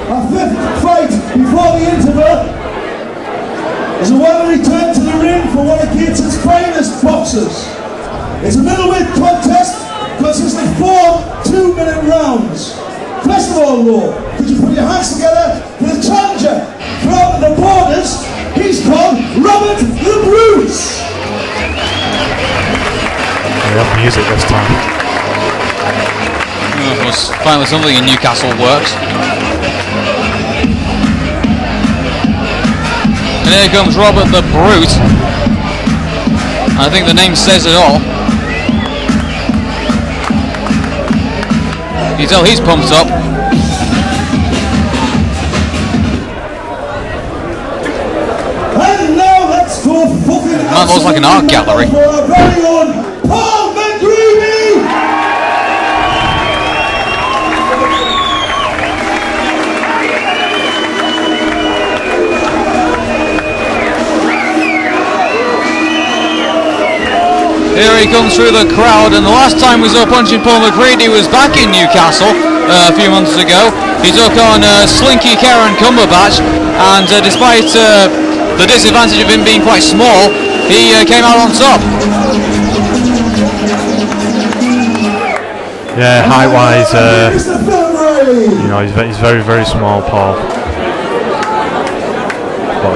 Our fifth fight before the interval is a welcome return to the ring for one of Gateshead's finest boxers. It's a middleweight contest consisting of 4 2-minute rounds. First of all, Lord, could you put your hands together for the challenger from the borders? He's called Robert the Brute. We have music this time. Of course, finally something in Newcastle works. And here comes Robert the Brute. I think the name says it all. You can tell he's pumped up. And now let's go fucking That looks like an art gallery. For our very own Paul McGreevy! Here he comes through the crowd, and the last time we saw Punchin Paul McGreevy was back in Newcastle a few months ago. He took on Slinky Karen Cumberbatch, and despite the disadvantage of him being quite small, he came out on top. Yeah, height-wise, you know, he's very, very small, Paul. But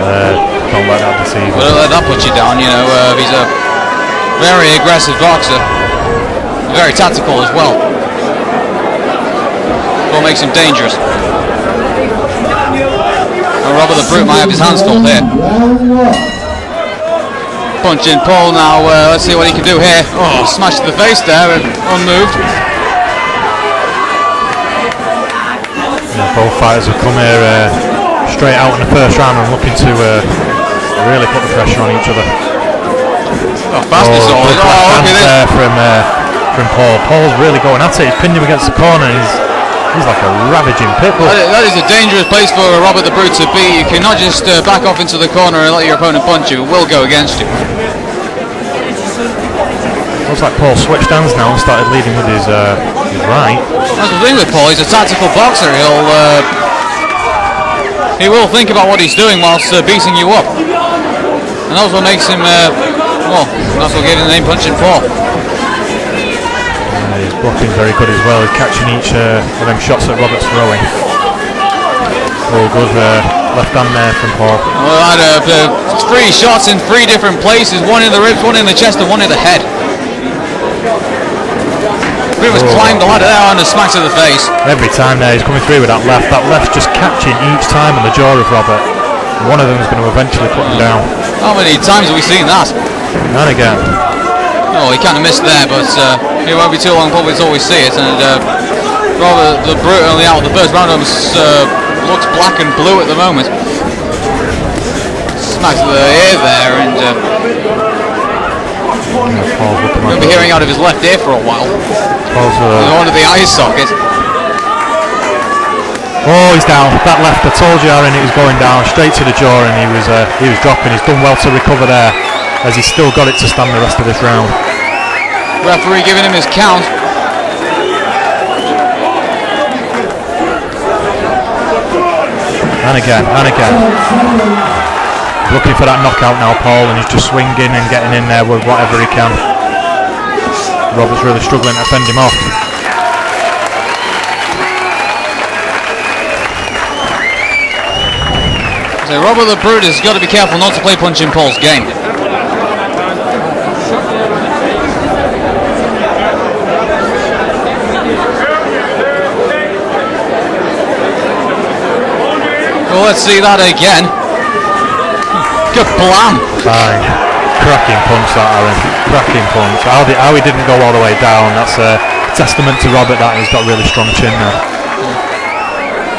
don't let that deceive you. Well, don't let that put you down, you know. He's a very aggressive boxer, very tactical as well. What makes him dangerous. And Robert the Brute might have his hands full here. Punchin Paul now, let's see what he can do here. Oh, smashed to the face there and unmoved. Yeah, both fighters have come here straight out in the first round and looking to really put the pressure on each other. Oh, fast is all. Oh, look at this. From Paul. Paul's really going at it. He's pinned him against the corner. He's like a ravaging pit bull. That is a dangerous place for Robert the Brute to be. You cannot just back off into the corner and let your opponent punch you. It will go against you. Looks like Paul switched hands now and started leading with his right. That's the thing with Paul. He's a tactical boxer. He will think about what he's doing whilst beating you up. And that's what makes him, well, that's what gave him the name Punchin Paul. He's blocking very good as well. He's catching each of them shots that Robert's throwing. Oh, good left hand there from Paul. Well, I had 3 shots in 3 different places. One in the ribs, one in the chest, and one in the head. Pretty much climbed the ladder there and a smack to the face. Every time there he's coming through with that left. That left just catching each time on the jaw of Robert. One of them is going to eventually put him down. How many times have we seen that? And again. Oh, he kind of missed there, but it won't be too long probably until we see it. And Robert the Brute only out the first round looks black and blue at the moment. Smack to the ear there, and we'll be hearing out of his left ear for a while. One of the eye socket. Oh, he's down. That left, I told you, Aaron, it was going down straight to the jaw, and he was dropping. He's done well to recover there, as he's still got it to stand the rest of this round. Referee giving him his count. And again. Looking for that knockout now, Paul, and he's just swinging and getting in there with whatever he can. Robert's really struggling to fend him off. So Robert the Brute has got to be careful not to play Punchin Paul's game. Well, let's see that again. Kablam! Fine. Cracking punch that, Aaron. Cracking punch. How he didn't go all the way down, that's a testament to Robert that he's got really strong chin now.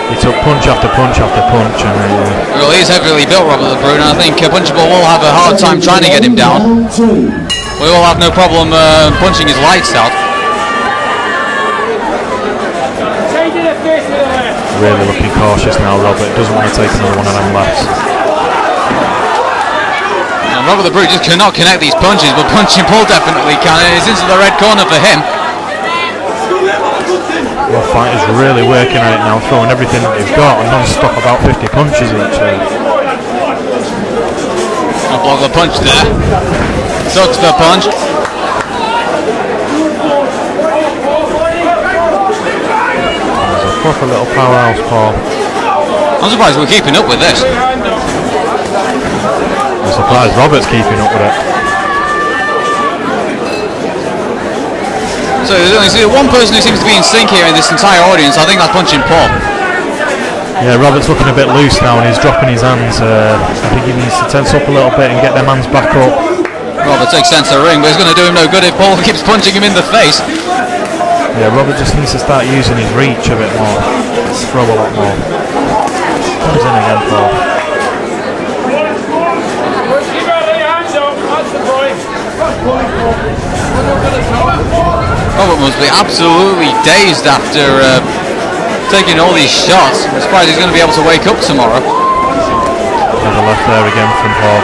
He took punch after punch after punch. And well, he's heavily built, Robert the Brute, and I think Punchin Paul will have a hard time trying to get him down. We will have no problem punching his lights out. Really looking cautious now, Robert. Doesn't want to take another one of them lefts. And Robert the Brute just cannot connect these punches, but Punchin Paul definitely can. It's into the red corner for him. Both fighters really working at it now, throwing everything that they've got, and non-stop about 50 punches each. I'll block the punch there. Ducks the punch. There's a proper little powerhouse, Paul. I'm surprised we're keeping up with this. I'm surprised Robert's keeping up with it. So there's only one person who seems to be in sync here in this entire audience. I think that's Punchin Paul. Yeah, Robert's looking a bit loose now and he's dropping his hands. I think he needs to tense up a little bit and get them hands back up. Robert takes sense of the ring, but it's going to do him no good if Paul keeps punching him in the face. Yeah, Robert just needs to start using his reach a bit more. Throw a lot more. Comes in again, Paul. Robert must be absolutely dazed after taking all these shots. I'm surprised he's going to be able to wake up tomorrow. Another left there again from Paul.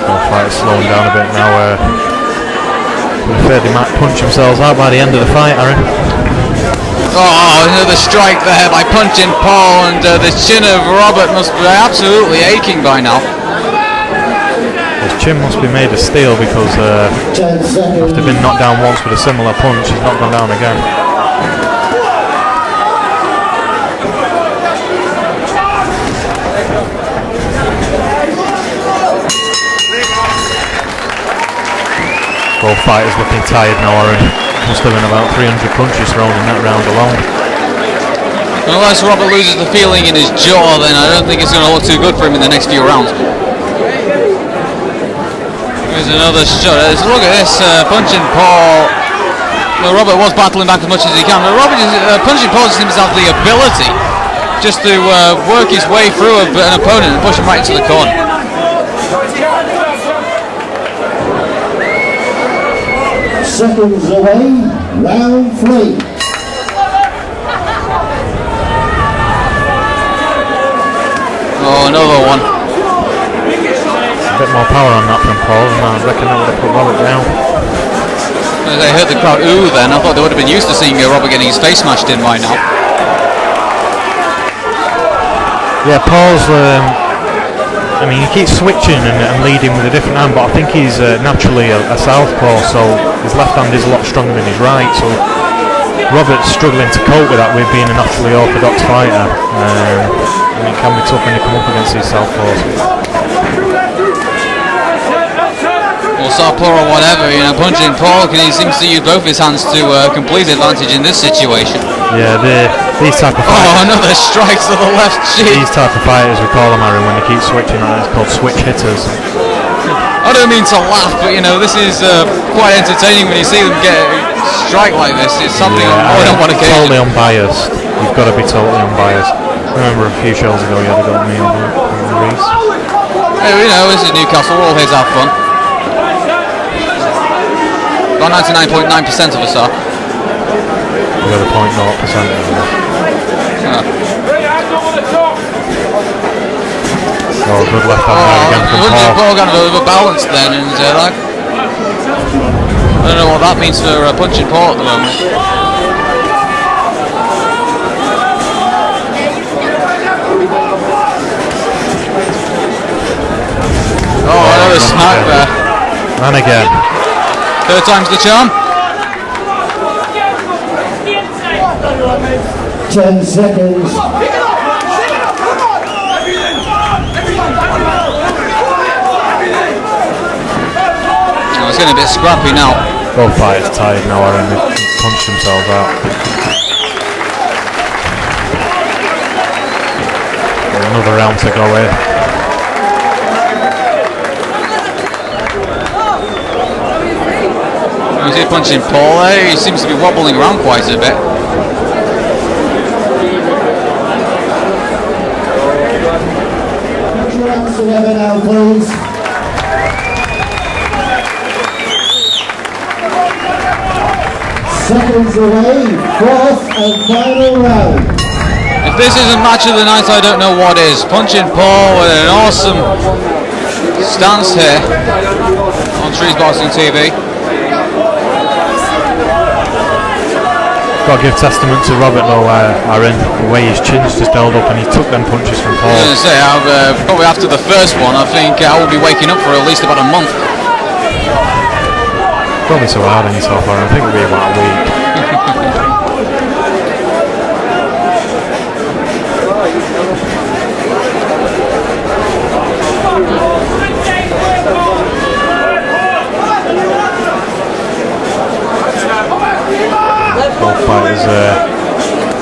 Both fighters slowing down a bit now. I'm afraid they might punch themselves out by the end of the fight, Aaron. Oh, another strike there by Punchin Paul, and the chin of Robert must be absolutely aching by now. His chin must be made of steel because after being knocked down once with a similar punch, he's not gone down again. Both fighters looking tired now, Aaron. Must have been about 300 punches thrown in that round alone. Unless Robert loses the feeling in his jaw, then I don't think it's going to look too good for him in the next few rounds. Here's another shot. Look at this, Punchin Paul. Well, Robert was battling back as much as he can, but Punchin Paul seems to have the ability just to work his way through an opponent and push him right into the corner. Seconds away, round 3. Oh, another one. A bit more power on that from Paul, and I reckon that would have put Robert down. As I heard the crowd ooh then, I thought they would have been used to seeing Robert getting his face smashed in by now. Yeah, Paul's, I mean, he keeps switching and leading with a different hand, but I think he's naturally a southpaw, so his left hand is a lot stronger than his right, so Robert's struggling to cope with that with being a naturally orthodox fighter, and it can be tough when you come up against these southpaws. Or southpaw or whatever, you know, Punchin Paul, he seems to use both his hands to complete advantage in this situation. Yeah, these type of fighters. Oh, another strike to the left cheek. These type of fighters, we call them, Aaron, when they keep switching on, it's called switch hitters. I don't mean to laugh, but you know, this is quite entertaining when you see them get a strike like this. It's something more than one occasion. Totally unbiased. You've got to be totally unbiased. I remember a few shows ago you had to go with me on the Reese. Hey, you know, this is Newcastle, we're all here to have fun. About 99.9% of us are. The other 0.0% of us. Oh, good left hand there again from Paul. Paul got a bit of a balance then, and I don't know what that means for Punchin Paul at the moment. Oh, another smack there. And again. Third time's the charm. 10 seconds. Oh, it's getting a bit scrappy now. Both fighters tired now, Aaron. They've punched themselves out. Another round to go here. You see Punchin Paul there, he seems to be wobbling around quite a bit. Together now, please. Seconds away, 4th and final round. If this isn't match of the night, I don't know what is. Punchin Paul with an awesome stance here on Trees Boxing TV. got to give testament to Robert though, Aaron, the way his chin's just held up and he took them punches from Paul. I was going to say, probably after the first one, I think I will be waking up for at least about a month. Don't be so hard on yourself, Aaron. I think it'll be about a week. Both fighters a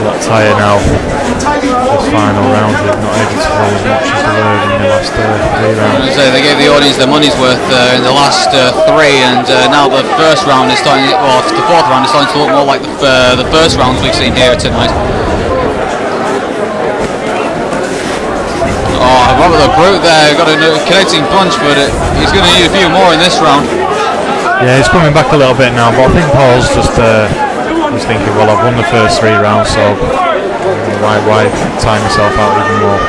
lot tired now. The final round, they're not able to throw as much as they were in the last 3 rounds. So they gave the audience their money's worth in the last 3, and now the first round is starting. Well, the 4th round is starting to look more like the first rounds we've seen here tonight. Oh, Robert the Brute there got a connecting punch, but he's going to need a few more in this round. Yeah, he's coming back a little bit now, but I think Paul's just he's thinking, well, I've won the first 3 rounds, so why time myself out even more?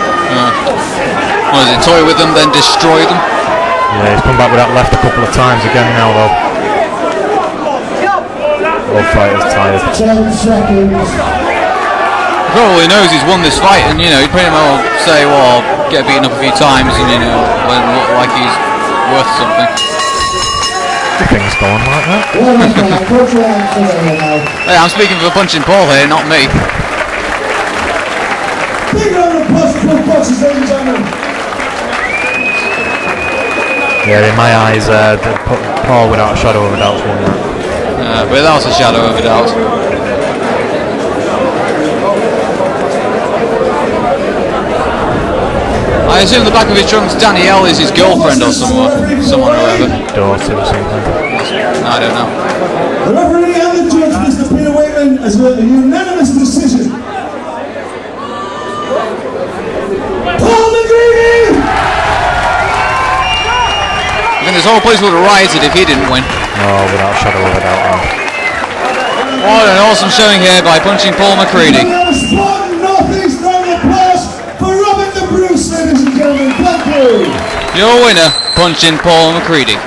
What is it, toy with them, then destroy them? Yeah, he's come back with that left a couple of times again now, though. Both fighters tired. 10 seconds. He probably knows he's won this fight, and you know, he'd pretty well say, well, get beaten up a few times, and you know, when look like he's worth something. Things going like that. Hey, I'm speaking for Punchin Paul here, not me. Big round of applause for boxers, ladies and gentlemen. Yeah, in my eyes, Paul without a shadow of a doubt won that. Without a shadow of a doubt. I assume the back of his trunk's Danielle is his girlfriend or someone or whoever. Daughter or something. I don't know. The referee and the judge, Mr. Peter Waitman, has a unanimous decision. Paul McGreevy! I think this whole place would have rioted if he didn't win. Oh, without a shadow of a doubt. What an awesome showing here by Punchin Paul McCready. Northeast round of applause for Robert the Bruce, ladies and gentlemen. Thank you. Your winner, Punchin Paul McCready.